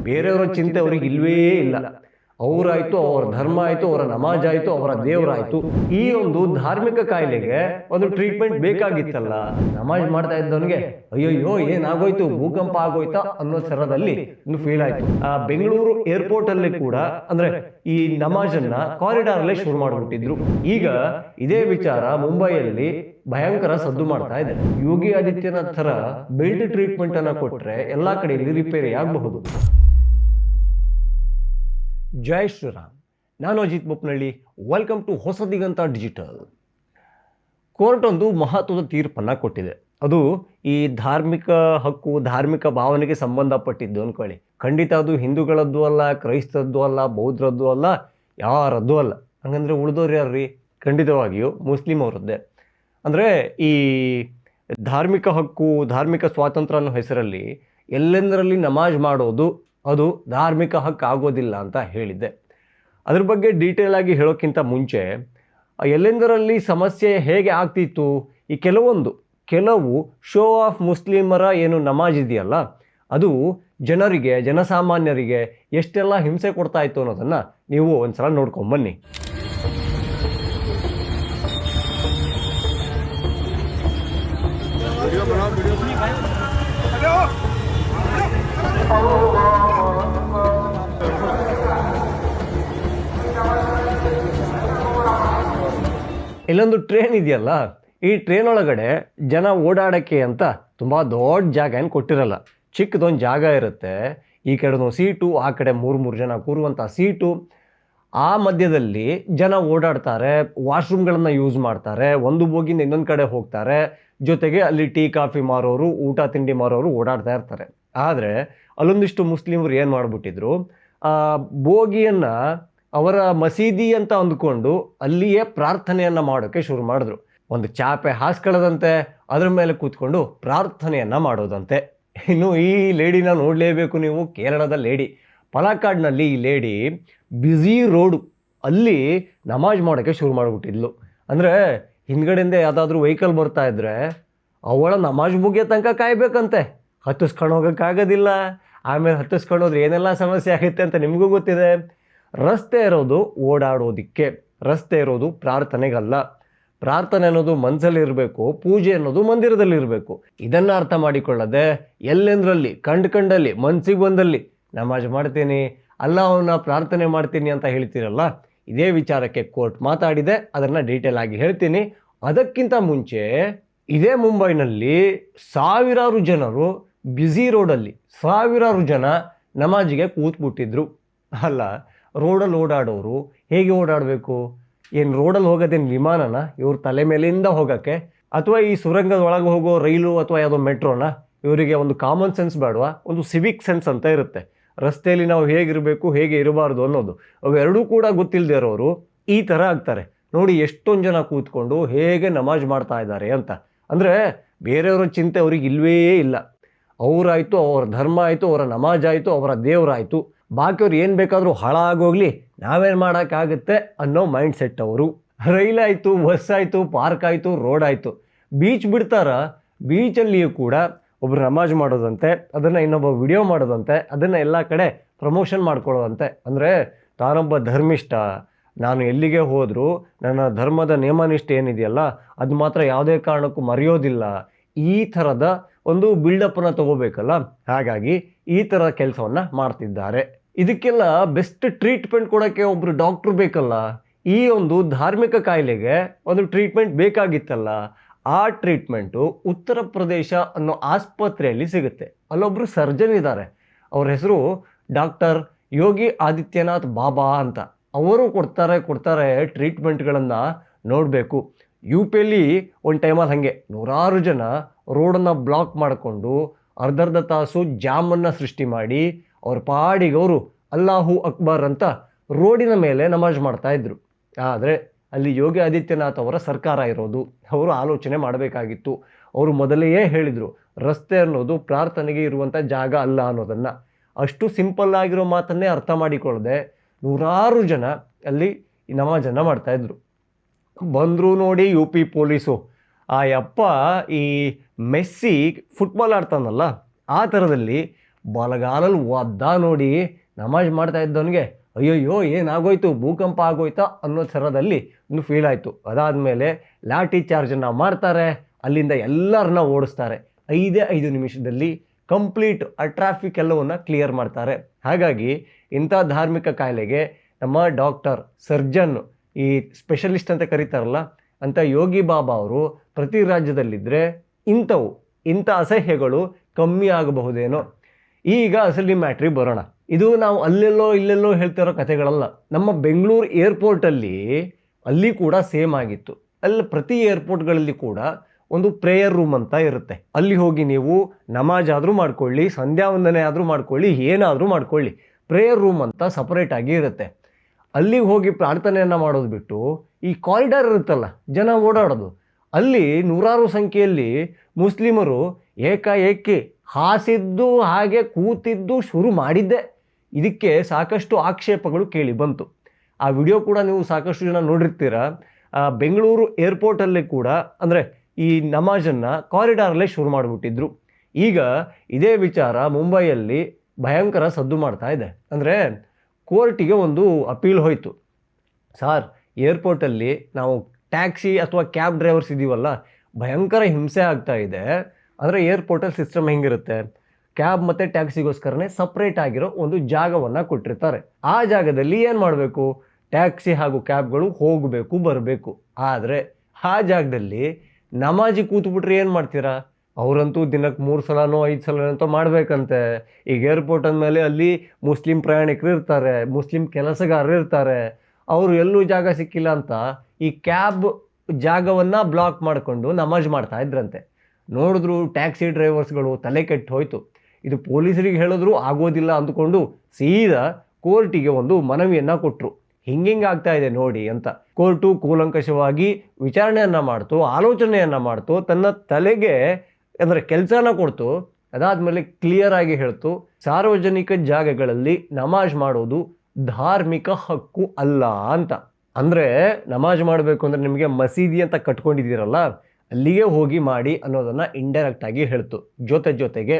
ಬೇರೆಯವರ ಚಿಂತೆ ಅವ್ರಿಗೆ ಇಲ್ವೇ ಇಲ್ಲ. ಅವರಾಯ್ತು, ಅವರ ಧರ್ಮ ಆಯ್ತು, ಅವರ ನಮಾಜ್ ಆಯ್ತು, ಅವರ ದೇವರಾಯ್ತು. ಈ ಒಂದು ಧಾರ್ಮಿಕ ಕಾಯಿಲೆಗೆ ಒಂದು ಟ್ರೀಟ್ಮೆಂಟ್ ಬೇಕಾಗಿತ್ತಲ್ಲ. ನಮಾಜ್ ಮಾಡ್ತಾ ಇದ್ದವನಿಗೆ ಅಯ್ಯಯ್ಯೋ ಏನಾಗೋಯ್ತು, ಭೂಕಂಪ ಆಗೋಯ್ತಾ ಅನ್ನೋ ಥರದಲ್ಲಿ ಒಂದು ಫೀಲ್ ಆಯ್ತು. ಬೆಂಗಳೂರು ಏರ್ಪೋರ್ಟ್ ಅಲ್ಲಿ ಕೂಡ ಅಂದ್ರೆ ಈ ನಮಾಜ್ ಅನ್ನ ಕಾರಿಡಾರ್ ಅಲ್ಲೇ ಶುರು ಮಾಡಿಬಿಟ್ಟಿದ್ರು. ಈಗ ಇದೇ ವಿಚಾರ ಮುಂಬೈಯಲ್ಲಿ ಭಯಂಕರ ಸದ್ದು ಮಾಡ್ತಾ ಇದೆ. ಯೋಗಿ ಆದಿತ್ಯನಾಥ್ ಥರ ಬೆಲ್ಟ್ ಟ್ರೀಟ್ಮೆಂಟ್ ಅನ್ನ ಕೊಟ್ರೆ ಎಲ್ಲಾ ಕಡೆಯಲ್ಲಿ ರಿಪೇರಿ ಆಗಬಹುದು. ಜೈ ಶ್ರೀರಾಮ್. ನಾನು Ajith Bopnalli. Welcome to Hosadiganta digital. Court ಒಂದು ಮಹತ್ವದ ತೀರ್ಪನ್ನು ಕೊಟ್ಟಿದೆ. ಅದು ಈ ಧಾರ್ಮಿಕ ಹಕ್ಕು, ಧಾರ್ಮಿಕ ಭಾವನೆಗೆ ಸಂಬಂಧಪಟ್ಟಿದ್ದು ಅಂದ್ಕೊಳ್ಳಿ. ಖಂಡಿತ ಅದು ಹಿಂದೂಗಳದ್ದು ಅಲ್ಲ, ಕ್ರೈಸ್ತದ್ದು ಅಲ್ಲ, ಬೌದ್ಧರದ್ದು ಅಲ್ಲ, ಯಾರದ್ದು ಅಲ್ಲ. ಹಂಗಂದ್ರೆ ಉಳಿದವ್ರು ಯಾರ್ರಿ? ಖಂಡಿತವಾಗಿಯೂ ಮುಸ್ಲಿಂ ಅವರದ್ದೇ. ಅಂದರೆ ಈ ಧಾರ್ಮಿಕ ಹಕ್ಕು, ಧಾರ್ಮಿಕ ಸ್ವಾತಂತ್ರ್ಯ ಅನ್ನೋ ಹೆಸರಲ್ಲಿ ಎಲ್ಲೆಂದರಲ್ಲಿ ನಮಾಜ್ ಮಾಡೋದು ಅದು ಧಾರ್ಮಿಕ ಹಕ್ಕು ಆಗೋದಿಲ್ಲ ಅಂತ ಹೇಳಿದ್ದೆ. ಅದ್ರ ಬಗ್ಗೆ ಡೀಟೇಲ್ ಆಗಿ ಹೇಳೋಕ್ಕಿಂತ ಮುಂಚೆ ಎಲ್ಲೆಂದರಲ್ಲಿ ಸಮಸ್ಯೆ ಹೇಗೆ ಆಗ್ತಿತ್ತು, ಈ ಕೆಲವು ಶೋ ಆಫ್ ಮುಸ್ಲಿಮರ ಏನು ನಮಾಜ್ ಇದೆಯಲ್ಲ, ಅದು ಜನರಿಗೆ, ಜನಸಾಮಾನ್ಯರಿಗೆ ಎಷ್ಟೆಲ್ಲ ಹಿಂಸೆ ಕೊಡ್ತಾ ಇತ್ತು ಅನ್ನೋದನ್ನು ನೀವು ಒಂದ್ಸಲ ನೋಡ್ಕೊಂಬನ್ನಿ. ಇಲ್ಲೊಂದು ಟ್ರೈನ್ ಇದೆಯಲ್ಲ, ಈ ಟ್ರೈನ್ ಒಳಗಡೆ ಜನ ಓಡಾಡೋಕ್ಕೆ ಅಂತ ತುಂಬ ದೊಡ್ಡ ಜಾಗ ಏನು ಕೊಟ್ಟಿರಲ್ಲ. ಚಿಕ್ಕದೊಂದು ಜಾಗ ಇರುತ್ತೆ. ಈ ಕಡೆ ಸೀಟು, ಆ ಕಡೆ ಮೂರು ಜನ ಕೂರುವಂಥ ಸೀಟು. ಆ ಮಧ್ಯದಲ್ಲಿ ಜನ ಓಡಾಡ್ತಾರೆ, ವಾಶ್ರೂಮ್ಗಳನ್ನು ಯೂಸ್ ಮಾಡ್ತಾರೆ, ಒಂದು ಬೋಗಿಯಿಂದ ಇನ್ನೊಂದು ಕಡೆ ಹೋಗ್ತಾರೆ. ಜೊತೆಗೆ ಅಲ್ಲಿ ಟೀ ಕಾಫಿ ಮಾರೋರು, ಊಟ ತಿಂಡಿ ಮಾರೋರು ಓಡಾಡ್ತಾ ಇರ್ತಾರೆ. ಆದರೆ ಅಲ್ಲೊಂದಿಷ್ಟು ಮುಸ್ಲಿಮರು ಏನು ಮಾಡಿಬಿಟ್ಟಿದ್ರು, ಬೋಗಿಯನ್ನು ಅವರ ಮಸೀದಿ ಅಂತ ಅಂದ್ಕೊಂಡು ಅಲ್ಲಿಯೇ ಪ್ರಾರ್ಥನೆಯನ್ನು ಮಾಡೋಕ್ಕೆ ಶುರು ಮಾಡಿದ್ರು. ಒಂದು ಚಾಪೆ ಹಾಸ್ಕೊಳ್ಳೋದಂತೆ, ಅದ್ರ ಮೇಲೆ ಕೂತ್ಕೊಂಡು ಪ್ರಾರ್ಥನೆಯನ್ನು ಮಾಡೋದಂತೆ. ಇನ್ನು ಈ ಲೇಡಿನ ನೋಡಲೇಬೇಕು ನೀವು. ಕೇರಳದ ಲೇಡಿ, ಪಲಾಕಾಡ್ನಲ್ಲಿ ಈ ಲೇಡಿ ಬ್ಯುಸಿ ರೋಡು ಅಲ್ಲಿ ನಮಾಜ್ ಮಾಡೋಕ್ಕೆ ಶುರು ಮಾಡಿಬಿಟ್ಟಿದ್ಲು. ಅಂದರೆ ಹಿಂದ್ಗಡೆಯಿಂದ ಯಾವುದಾದ್ರೂ ವೆಹಿಕಲ್ ಬರ್ತಾ ಇದ್ರೆ ಅವಳ ನಮಾಜ್ ಮುಗಿಯೋ ತನಕ ಕಾಯಬೇಕಂತೆ. ಹತ್ತಿಸ್ಕೊಂಡು ಹೋಗೋಕ್ಕಾಗೋದಿಲ್ಲ. ಆಮೇಲೆ ಹತ್ತಿಸ್ಕೊಂಡೋದ್ರೆ ಏನೆಲ್ಲ ಸಮಸ್ಯೆ ಆಗುತ್ತೆ ಅಂತ ನಿಮಗೂ ಗೊತ್ತಿದೆ. ರಸ್ತೆ ಇರೋದು ಓಡಾಡೋದಿಕ್ಕೆ, ರಸ್ತೆ ಇರೋದು ಪ್ರಾರ್ಥನೆಗಲ್ಲ. ಪ್ರಾರ್ಥನೆ ಅನ್ನೋದು ಮನಸ್ಸಲ್ಲಿರಬೇಕು, ಪೂಜೆ ಅನ್ನೋದು ಮಂದಿರದಲ್ಲಿರಬೇಕು. ಇದನ್ನು ಅರ್ಥ ಮಾಡಿಕೊಳ್ಳದೆ ಎಲ್ಲೆಂದರಲ್ಲಿ ಕಂಡಲ್ಲಿ ಮನ್ಸಿಗೆ ಬಂದಲ್ಲಿ ನಮಾಜ್ ಮಾಡ್ತೀನಿ, ಅಲ್ಲಾಹ್ವನ್ನ ಪ್ರಾರ್ಥನೆ ಮಾಡ್ತೀನಿ ಅಂತ ಹೇಳ್ತೀರಲ್ಲ, ಇದೇ ವಿಚಾರಕ್ಕೆ ಕೋರ್ಟ್ ಮಾತಾಡಿದೆ. ಅದನ್ನು ಡೀಟೇಲ್ ಆಗಿ ಹೇಳ್ತೀನಿ. ಅದಕ್ಕಿಂತ ಮುಂಚೆ ಇದೇ ಮುಂಬೈನಲ್ಲಿ ಸಾವಿರಾರು ಜನರು ಬ್ಯುಸಿ ರೋಡಲ್ಲಿ ಸಾವಿರಾರು ಜನ ನಮಾಜಿಗೆ ಕೂತ್ಬಿಟ್ಟಿದ್ರು. ಅಲ್ಲ, ರೋಡಲ್ಲಿ ಓಡಾಡೋರು ಹೇಗೆ ಓಡಾಡಬೇಕು? ಏನು ರೋಡಲ್ಲಿ ಹೋಗೋದೇನು ವಿಮಾನನ ಇವ್ರ ತಲೆ ಮೇಲಿಂದ ಹೋಗೋಕ್ಕೆ? ಅಥವಾ ಈ ಸುರಂಗದ ಒಳಗೆ ಹೋಗೋ ರೈಲು ಅಥವಾ ಯಾವುದೋ ಮೆಟ್ರೋನ? ಇವರಿಗೆ ಒಂದು ಕಾಮನ್ ಸೆನ್ಸ್ ಬೇಡವಾ? ಒಂದು ಸಿವಿಕ್ ಸೆನ್ಸ್ ಅಂತ ಇರುತ್ತೆ. ರಸ್ತೆಯಲ್ಲಿ ನಾವು ಹೇಗಿರಬೇಕು, ಹೇಗೆ ಇರಬಾರ್ದು ಅನ್ನೋದು ಅವೆರಡೂ ಕೂಡ ಗೊತ್ತಿಲ್ಲದೆ ಇರೋರು ಈ ಥರ ಆಗ್ತಾರೆ. ನೋಡಿ ಎಷ್ಟೊಂದು ಜನ ಕೂತ್ಕೊಂಡು ಹೇಗೆ ನಮಾಜ್ ಮಾಡ್ತಾ ಇದ್ದಾರೆ ಅಂತ. ಅಂದರೆ ಬೇರೆಯವರ ಚಿಂತೆ ಅವ್ರಿಗೆ ಇಲ್ವೇ ಇಲ್ಲ. ಅವರಾಯಿತು, ಅವರ ಧರ್ಮ ಆಯಿತು, ಅವರ ನಮಾಜ್ ಆಯಿತು, ಅವರ ದೇವರಾಯಿತು. ಬಾಕಿಯವ್ರು ಏನು ಬೇಕಾದರೂ ಹಾಳಾಗೋಗ್ಲಿ, ನಾವೇನು ಮಾಡೋಕ್ಕಾಗುತ್ತೆ ಅನ್ನೋ ಮೈಂಡ್ ಸೆಟ್ ಅವರು. ರೈಲಾಯಿತು, ಬಸ್ ಆಯಿತು, ಪಾರ್ಕ್ ಆಯಿತು, ರೋಡ್ ಆಯಿತು, ಬೀಚ್ ಬಿಡ್ತಾರ. ಬೀಚಲ್ಲಿಯೂ ಕೂಡ ಒಬ್ರು ನಮಾಜ್ ಮಾಡೋದಂತೆ, ಅದನ್ನು ಇನ್ನೊಬ್ಬ ವಿಡಿಯೋ ಮಾಡೋದಂತೆ, ಅದನ್ನು ಎಲ್ಲ ಕಡೆ ಪ್ರಮೋಷನ್ ಮಾಡ್ಕೊಳ್ಳೋದಂತೆ. ಅಂದರೆ ತಾನೊಬ್ಬ ಧರ್ಮಿಷ್ಠ, ನಾನು ಎಲ್ಲಿಗೆ ಹೋದರೂ ನನ್ನ ಧರ್ಮದ ನಿಯಮನಿಷ್ಠೆ ಏನಿದೆಯಲ್ಲ ಅದು ಮಾತ್ರ ಯಾವುದೇ ಕಾರಣಕ್ಕೂ ಮರೆಯೋದಿಲ್ಲ. ಈ ಥರದ ಒಂದು ಬಿಲ್ಡಪ್ಪನ್ನು ತಗೋಬೇಕಲ್ಲ, ಹಾಗಾಗಿ ಈ ಥರ ಕೆಲಸವನ್ನು ಮಾಡ್ತಿದ್ದಾರೆ. ಇದಕ್ಕೆಲ್ಲ ಬೆಸ್ಟ್ ಟ್ರೀಟ್ಮೆಂಟ್ ಕೊಡೋಕ್ಕೆ ಒಬ್ಬರು ಡಾಕ್ಟ್ರು ಬೇಕಲ್ಲ. ಈ ಒಂದು ಧಾರ್ಮಿಕ ಕಾಯಿಲೆಗೆ ಒಂದು ಟ್ರೀಟ್ಮೆಂಟ್ ಬೇಕಾಗಿತ್ತಲ್ಲ. ಆ ಟ್ರೀಟ್ಮೆಂಟು ಉತ್ತರ ಪ್ರದೇಶ ಅನ್ನೋ ಆಸ್ಪತ್ರೆಯಲ್ಲಿ ಸಿಗುತ್ತೆ. ಅಲ್ಲೊಬ್ಬರು ಸರ್ಜನ್ ಇದ್ದಾರೆ. ಅವ್ರ ಹೆಸರು ಡಾಕ್ಟರ್ ಯೋಗಿ ಆದಿತ್ಯನಾಥ್ ಬಾಬಾ ಅಂತ. ಅವರು ಕೊಡ್ತಾರೆ ಟ್ರೀಟ್ಮೆಂಟ್ಗಳನ್ನು ನೋಡಬೇಕು. ಯು ಪಿಯಲ್ಲಿ ಒಂದು ಟೈಮಲ್ಲಿ ಹಾಗೆ ನೂರಾರು ಜನ ರೋಡನ್ನು ಬ್ಲಾಕ್ ಮಾಡಿಕೊಂಡು ಅರ್ಧರ್ಧ ತಾಸು ಜಾಮನ್ನು ಸೃಷ್ಟಿ ಮಾಡಿ ಅವ್ರ ಪಾಡಿಗೆ ಅವರು ಅಲ್ಲಾಹು ಅಕ್ಬರ್ ಅಂತ ರೋಡಿನ ಮೇಲೆ ನಮಾಜ್ ಮಾಡ್ತಾಯಿದ್ರು. ಆದರೆ ಅಲ್ಲಿ ಯೋಗಿ ಆದಿತ್ಯನಾಥ್ ಅವರ ಸರ್ಕಾರ ಇರೋದು. ಅವರು ಆಲೋಚನೆ ಮಾಡಬೇಕಾಗಿತ್ತು. ಅವರು ಮೊದಲೇ ಹೇಳಿದರು, ರಸ್ತೆ ಅನ್ನೋದು ಪ್ರಾರ್ಥನೆಗೆ ಇರುವಂಥ ಜಾಗ ಅಲ್ಲ ಅನ್ನೋದನ್ನು. ಅಷ್ಟು ಸಿಂಪಲ್ ಆಗಿರೋ ಮಾತನ್ನೇ ಅರ್ಥ ಮಾಡಿಕೊಳ್ಳದೆ ನೂರಾರು ಜನ ಅಲ್ಲಿ ನಮಾಜನ್ನು ಮಾಡ್ತಾಯಿದ್ರು. ಬಂದರು ನೋಡಿ ಯು ಪಿ ಪೊಲೀಸು. ಆ ಯಪ್ಪ ಈ ಮೆಸ್ಸಿ ಫುಟ್ಬಾಲ್ ಆಡ್ತಾನಲ್ಲ, ಆ ಥರದಲ್ಲಿ ಬಲಗಾಲಲ್ಲಿ ಒದ್ದ ನೋಡಿ ನಮಾಜ್ ಮಾಡ್ತಾ ಇದ್ದವನಿಗೆ ಅಯ್ಯಯ್ಯೋ ಏನಾಗೋಯ್ತು, ಭೂಕಂಪ ಆಗೋಯ್ತಾ ಅನ್ನೋ ಥರದಲ್ಲಿ ಒಂದು ಫೀಲ್ ಆಯಿತು. ಅದಾದಮೇಲೆ ಲಾಠಿ ಚಾರ್ಜನ್ನು ಮಾಡ್ತಾರೆ, ಅಲ್ಲಿಂದ ಎಲ್ಲರನ್ನ ಓಡಿಸ್ತಾರೆ. 5 ನಿಮಿಷದಲ್ಲಿ ಕಂಪ್ಲೀಟ್ ಆ ಟ್ರಾಫಿಕ್ ಎಲ್ಲವನ್ನು ಕ್ಲಿಯರ್ ಮಾಡ್ತಾರೆ. ಹಾಗಾಗಿ ಇಂಥ ಧಾರ್ಮಿಕ ಕಾಯಿಲೆಗೆ ನಮ್ಮ ಡಾಕ್ಟರ್, ಸರ್ಜನ್, ಈ ಸ್ಪೆಷಲಿಸ್ಟ್ ಅಂತ ಕರೀತಾರಲ್ಲ ಅಂತ ಯೋಗಿ ಬಾಬಾ ಅವರು ಪ್ರತಿ ರಾಜ್ಯದಲ್ಲಿದ್ದರೆ ಇಂಥ ಅಸಹ್ಯಗಳು ಕಮ್ಮಿ ಆಗಬಹುದೇನೋ. ಈಗ ಅಸಲಿ ಮ್ಯಾಟ್ರಿಗೆ ಬರೋಣ. ಇದು ನಾವು ಇಲ್ಲೆಲ್ಲೋ ಹೇಳ್ತಿರೋ ಕಥೆಗಳಲ್ಲ. ನಮ್ಮ ಬೆಂಗಳೂರು ಏರ್ಪೋರ್ಟಲ್ಲಿ ಕೂಡ ಸೇಮ್ ಆಗಿತ್ತು. ಅಲ್ಲಿ ಪ್ರತಿ ಏರ್ಪೋರ್ಟ್ಗಳಲ್ಲಿ ಕೂಡ ಒಂದು ಪ್ರೇಯರ್ ರೂಮ್ ಅಂತ ಇರುತ್ತೆ. ಅಲ್ಲಿ ಹೋಗಿ ನೀವು ನಮಾಜ್ ಆದರೂ ಮಾಡ್ಕೊಳ್ಳಿ, ಸಂಧ್ಯಾ ವಂದನೆ ಆದರೂ ಮಾಡ್ಕೊಳ್ಳಿ, ಏನಾದರೂ ಮಾಡ್ಕೊಳ್ಳಿ, ಪ್ರೇಯರ್ ರೂಮ್ ಅಂತ ಸಪರೇಟಾಗಿ ಇರುತ್ತೆ. ಅಲ್ಲಿಗೆ ಹೋಗಿ ಪ್ರಾರ್ಥನೆಯನ್ನು ಮಾಡೋದು ಬಿಟ್ಟು ಈ ಕಾರಿಡಾರ್ ಇರುತ್ತಲ್ಲ, ಜನ ಓಡಾಡೋದು, ಅಲ್ಲಿ ನೂರಾರು ಸಂಖ್ಯೆಯಲ್ಲಿ ಮುಸ್ಲಿಮರು ಏಕಾಏಕಿ ಹಾಸಿದ್ದು ಹಾಗೆ ಕೂತಿದ್ದು ಶುರು ಮಾಡಿದ್ದೆ. ಇದಕ್ಕೆ ಸಾಕಷ್ಟು ಆಕ್ಷೇಪಗಳು ಕೇಳಿ ಬಂತು. ಆ ವಿಡಿಯೋ ಕೂಡ ನೀವು ಸಾಕಷ್ಟು ಜನ ನೋಡಿರ್ತೀರ. ಬೆಂಗಳೂರು ಏರ್ಪೋರ್ಟಲ್ಲಿ ಕೂಡ ಅಂದರೆ ಈ ನಮಾಜನ್ನು ಕಾರಿಡಾರಲ್ಲೇ ಶುರು ಮಾಡಿಬಿಟ್ಟಿದ್ರು. ಈಗ ಇದೇ ವಿಚಾರ ಮುಂಬೈಯಲ್ಲಿ ಭಯಂಕರ ಸದ್ದು ಮಾಡ್ತಾ ಇದೆ. ಅಂದರೆ ಕೋರ್ಟಿಗೆ ಒಂದು ಅಪೀಲ್ ಹೋಯಿತು. ಸಾರ್, ಏರ್ಪೋರ್ಟಲ್ಲಿ ನಾವು ಟ್ಯಾಕ್ಸಿ ಅಥವಾ ಕ್ಯಾಬ್ ಡ್ರೈವರ್ಸ್ ಇದ್ದೀವಲ್ಲ, ಭಯಂಕರ ಹಿಂಸೆ ಆಗ್ತಾ ಇದೆ. ಅಂದರೆ ಏರ್ಪೋರ್ಟಲ್ಲಿ ಸಿಸ್ಟಮ್ ಹೆಂಗಿರುತ್ತೆ, ಕ್ಯಾಬ್ ಮತ್ತು ಟ್ಯಾಕ್ಸಿಗೋಸ್ಕರನೇ ಸಪ್ರೇಟ್ ಆಗಿರೋ ಒಂದು ಜಾಗವನ್ನು ಕೊಟ್ಟಿರ್ತಾರೆ. ಆ ಜಾಗದಲ್ಲಿ ಏನು ಮಾಡಬೇಕು, ಟ್ಯಾಕ್ಸಿ ಹಾಗೂ ಕ್ಯಾಬ್ಗಳು ಹೋಗಬೇಕು ಬರಬೇಕು. ಆದರೆ ಆ ಜಾಗದಲ್ಲಿ ನಮಾಜಿ ಕೂತ್ಬಿಟ್ರೆ ಏನು ಮಾಡ್ತೀರಾ? ಅವರಂತೂ ದಿನಕ್ಕೆ 3 ಸಲನೋ 5 ಸಲನೋ ಅಂತ ಮಾಡಬೇಕಂತೆ. ಈಗ ಏರ್ಪೋರ್ಟ್ ಅಂದಮೇಲೆ ಅಲ್ಲಿ ಮುಸ್ಲಿಂ ಪ್ರಯಾಣಿಕರು ಇರ್ತಾರೆ, ಮುಸ್ಲಿಂ ಕೆಲಸಗಾರರು ಇರ್ತಾರೆ. ಅವರು ಎಲ್ಲೂ ಜಾಗ ಸಿಕ್ಕಿಲ್ಲ ಅಂತ ಈ ಕ್ಯಾಬ್ ಜಾಗವನ್ನು ಬ್ಲಾಕ್ ಮಾಡಿಕೊಂಡು ನಮಾಜ್ ಮಾಡ್ತಾ ಇದ್ರಂತೆ. ನೋಡಿದ್ರು ಟ್ಯಾಕ್ಸಿ ಡ್ರೈವರ್ಸ್ಗಳು ತಲೆ ಕೆಟ್ಟು ಹೋಯಿತು. ಇದು ಪೊಲೀಸರಿಗೆ ಹೇಳಿದ್ರು ಆಗೋದಿಲ್ಲ ಅಂದ್ಕೊಂಡು ಸೀದಾ ಕೋರ್ಟಿಗೆ ಒಂದು ಮನವಿಯನ್ನು ಕೊಟ್ಟರು. ಹಿಂಗಿಂಗೆ ಆಗ್ತಾ ಇದೆ ನೋಡಿ ಅಂತ. ಕೋರ್ಟು ಕೂಲಂಕಷವಾಗಿ ವಿಚಾರಣೆಯನ್ನು ಮಾಡ್ತು, ಆಲೋಚನೆಯನ್ನು ಮಾಡ್ತು, ತನ್ನ ತಲೆಗೆ ಅಂದರೆ ಕೆಲಸನ ಕೊಡ್ತು. ಅದಾದಮೇಲೆ ಕ್ಲಿಯರ್ ಆಗಿ ಹೇಳ್ತು, ಸಾರ್ವಜನಿಕ ಜಾಗಗಳಲ್ಲಿ ನಮಾಜ್ ಮಾಡೋದು ಧಾರ್ಮಿಕ ಹಕ್ಕು ಅಲ್ಲ ಅಂತ. ಅಂದರೆ ನಮಾಜ್ ಮಾಡಬೇಕು ಅಂದರೆ ನಿಮಗೆ ಮಸೀದಿ ಅಂತ ಕಟ್ಕೊಂಡಿದ್ದೀರಲ್ಲ, ಅಲ್ಲಿಗೆ ಹೋಗಿ ಮಾಡಿ ಅನ್ನೋದನ್ನು ಇಂಡೈರೆಕ್ಟಾಗಿ ಹೇಳ್ತು. ಜೊತೆಗೆ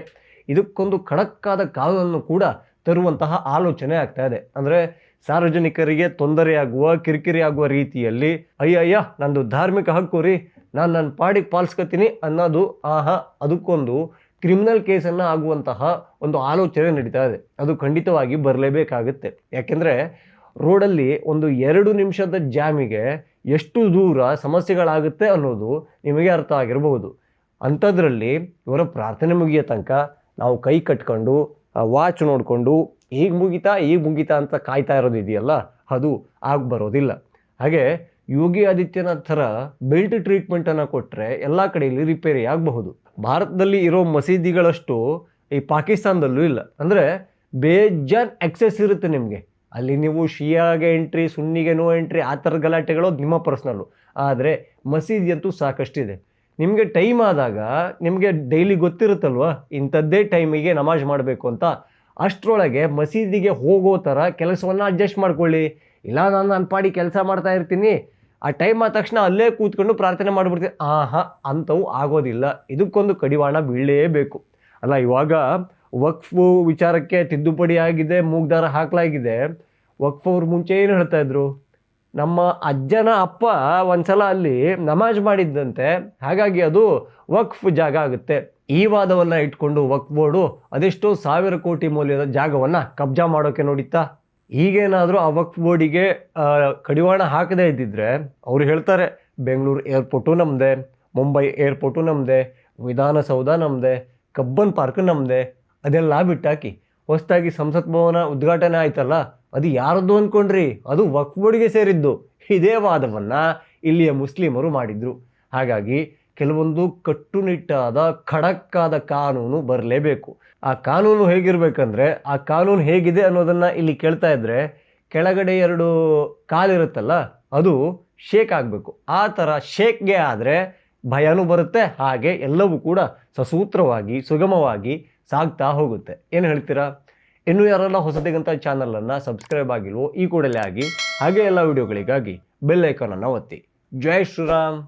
ಇದಕ್ಕೊಂದು ಖಡಕ್ಕಾದ ಕಾನೂನನ್ನು ಕೂಡ ತರುವಂತಹ ಆಲೋಚನೆ ಆಗ್ತಾ ಇದೆ. ಅಂದರೆ ಸಾರ್ವಜನಿಕರಿಗೆ ತೊಂದರೆಯಾಗುವ, ಕಿರಿಕಿರಿ ಆಗುವ ರೀತಿಯಲ್ಲಿ ಅಯ್ಯಯ್ಯ ನಂದು ಧಾರ್ಮಿಕ ಹಕ್ಕು ರೀ, ನಾನು ನನ್ನ ಪಾಡಿಗೆ ಪಾಲಿಸ್ಕೊತೀನಿ ಅನ್ನೋದು ಅದಕ್ಕೊಂದು ಕ್ರಿಮಿನಲ್ ಕೇಸನ್ನು ಆಗುವಂತಹ ಒಂದು ಆಲೋಚನೆ ನಡೀತಾ ಇದೆ. ಅದು ಖಂಡಿತವಾಗಿ ಬರಲೇಬೇಕಾಗುತ್ತೆ. ಯಾಕೆಂದರೆ ರೋಡಲ್ಲಿ ಒಂದು 2 ನಿಮಿಷದ ಜಾಮಿಗೆ ಎಷ್ಟು ದೂರ ಸಮಸ್ಯೆಗಳಾಗುತ್ತೆ ಅನ್ನೋದು ನಿಮಗೆ ಅರ್ಥ ಆಗಿರಬಹುದು. ಅಂಥದ್ರಲ್ಲಿ ಇವರ ಪ್ರಾರ್ಥನೆ ಮುಗಿಯೋ ತನಕ ನಾವು ಕೈ ಕಟ್ಕೊಂಡು ವಾಚ್ ನೋಡಿಕೊಂಡು ಈಗ ಮುಗಿತಾ ಅಂತ ಕಾಯ್ತಾ ಇರೋದು ಇದೆಯಲ್ಲ, ಅದು ಬರೋದಿಲ್ಲ. ಹಾಗೆ ಯೋಗಿ ಆದಿತ್ಯನಾಥ್ ಥರ ಬೆಲ್ಟ್ ಟ್ರೀಟ್ಮೆಂಟನ್ನು ಕೊಟ್ಟರೆ ಎಲ್ಲ ಕಡೆಯಲ್ಲಿ ರಿಪೇರಿ ಆಗಬಹುದು. ಭಾರತದಲ್ಲಿ ಇರೋ ಮಸೀದಿಗಳಷ್ಟು ಈ ಪಾಕಿಸ್ತಾನದಲ್ಲೂ ಇಲ್ಲ. ಅಂದರೆ ಬೇಜಾನ್ ಎಕ್ಸೆಸ್ ಇರುತ್ತೆ ನಿಮಗೆ. ಅಲ್ಲಿ ನೀವು ಶಿಯಾಗೆ ಎಂಟ್ರಿ, ಸುನ್ನಿಗೆ ನೋ ಎಂಟ್ರಿ, ಆ ಥರ ಗಲಾಟೆಗಳು ನಿಮ್ಮ ಪರ್ಸ್ನಲ್ಲು. ಆದರೆ ಮಸೀದಿ ಅಂತೂ ಸಾಕಷ್ಟಿದೆ. ನಿಮಗೆ ಟೈಮ್ ಆದಾಗ ನಿಮಗೆ ಡೈಲಿ ಗೊತ್ತಿರುತ್ತಲ್ವ ಇಂಥದ್ದೇ ಟೈಮಿಗೆ ನಮಾಜ್ ಮಾಡಬೇಕು ಅಂತ, ಅಷ್ಟರೊಳಗೆ ಮಸೀದಿಗೆ ಹೋಗೋ ಥರ ಕೆಲಸವನ್ನು ಅಡ್ಜಸ್ಟ್ ಮಾಡ್ಕೊಳ್ಳಿ. ಇಲ್ಲ ನಾನು ನನ್ನ ಪಾಡಿ ಕೆಲಸ ಮಾಡ್ತಾ ಇರ್ತೀನಿ, ಆ ಟೈಮ್ ಆದ ತಕ್ಷಣ ಅಲ್ಲೇ ಕೂತ್ಕೊಂಡು ಪ್ರಾರ್ಥನೆ ಮಾಡಿಬಿಡ್ತೀನಿ, ಅಂಥವು ಆಗೋದಿಲ್ಲ. ಇದಕ್ಕೊಂದು ಕಡಿವಾಣ ಬೀಳಲೇಬೇಕು. ಅಲ್ಲ, ಇವಾಗ ವಕ್ಫು ವಿಚಾರಕ್ಕೆ ತಿದ್ದುಪಡಿ ಆಗಿದೆ, ಮೂಗ್ದಾರ ಹಾಕಲಾಗಿದೆ. ವಕ್ಫ್ ಅವ್ರು ಮುಂಚೆ ಏನು ಹೇಳ್ತಾ ಇದ್ರು, ನಮ್ಮ ಅಜ್ಜನ ಅಪ್ಪ ಒಂದ್ಸಲ ಅಲ್ಲಿ ನಮಾಜ್ ಮಾಡಿದ್ದಂತೆ, ಹಾಗಾಗಿ ಅದು ವಕ್ಫ್ ಜಾಗ ಆಗುತ್ತೆ. ಈ ವಾದವನ್ನು ಇಟ್ಕೊಂಡು ವಕ್ಫ್ ಬೋರ್ಡು ಅದೆಷ್ಟೋ 1000 ಕೋಟಿ ಮೌಲ್ಯದ ಜಾಗವನ್ನು ಕಬ್ಜಾ ಮಾಡೋಕ್ಕೆ ನೋಡಿತ್ತಾ? ಈಗೇನಾದರೂ ಆ ವಕ್ಫ್ ಬೋರ್ಡಿಗೆ ಕಡಿವಾಣ ಹಾಕದೇ ಇದ್ದಿದ್ರೆ ಅವ್ರು ಹೇಳ್ತಾರೆ ಬೆಂಗಳೂರು ಏರ್ಪೋರ್ಟು ನಮ್ಮದೇ, ಮುಂಬೈ ಏರ್ಪೋರ್ಟು ನಮ್ಮದೇ, ವಿಧಾನಸೌಧ ನಮ್ಮದೇ, ಕಬ್ಬನ್ ಪಾರ್ಕ್ ನಮ್ಮದೇ, ಅದೆಲ್ಲ ಬಿಟ್ಟಾಕಿ ಹೊಸದಾಗಿ ಸಂಸತ್ ಭವನ ಉದ್ಘಾಟನೆ ಆಯ್ತಲ್ಲ, ಅದು ಯಾರದ್ದು ಅಂದ್ಕೊಂಡ್ರಿ? ಅದು ವಕ್ಫ್ ಬೋರ್ಡ್ಗೆ ಸೇರಿದ್ದು. ಇದೇ ವಾದವನ್ನು ಇಲ್ಲಿಯ ಮುಸ್ಲಿಮರು ಮಾಡಿದರು. ಹಾಗಾಗಿ ಕೆಲವೊಂದು ಕಟ್ಟುನಿಟ್ಟಾದ ಖಡಕ್ಕಾದ ಕಾನೂನು ಬರಲೇಬೇಕು. ಆ ಕಾನೂನು ಹೇಗಿರಬೇಕಂದ್ರೆ, ಆ ಕಾನೂನು ಹೇಗಿದೆ ಅನ್ನೋದನ್ನು ಇಲ್ಲಿ ಕೇಳ್ತಾ ಇದ್ದರೆ ಕೆಳಗಡೆ 2 ಕಾಲಿರುತ್ತಲ್ಲ, ಅದು ಶೇಕ್ ಆಗಬೇಕು. ಆ ಥರ ಶೇಕ್ಗೆ ಆದರೆ ಭಯನೂ ಬರುತ್ತೆ, ಹಾಗೆ ಎಲ್ಲವೂ ಕೂಡ ಸಸೂತ್ರವಾಗಿ ಸುಗಮವಾಗಿ ಸಾಗ್ತಾ ಹೋಗುತ್ತೆ. ಏನು ಹೇಳ್ತೀರಾ? ಇನ್ನೂ ಯಾರೆಲ್ಲ ಹೊಸದಿಗಂತ ಚಾನಲನ್ನು ಸಬ್ಸ್ಕ್ರೈಬ್ ಆಗಿಲ್ವೋ ಈ ಕೂಡಲೇ ಆಗಿ, ಹಾಗೆ ಎಲ್ಲ ವಿಡಿಯೋಗಳಿಗಾಗಿ ಬೆಲ್ ಐಕಾನನ್ನು ಒತ್ತಿ. ಜೈ ಶ್ರೀರಾಮ್.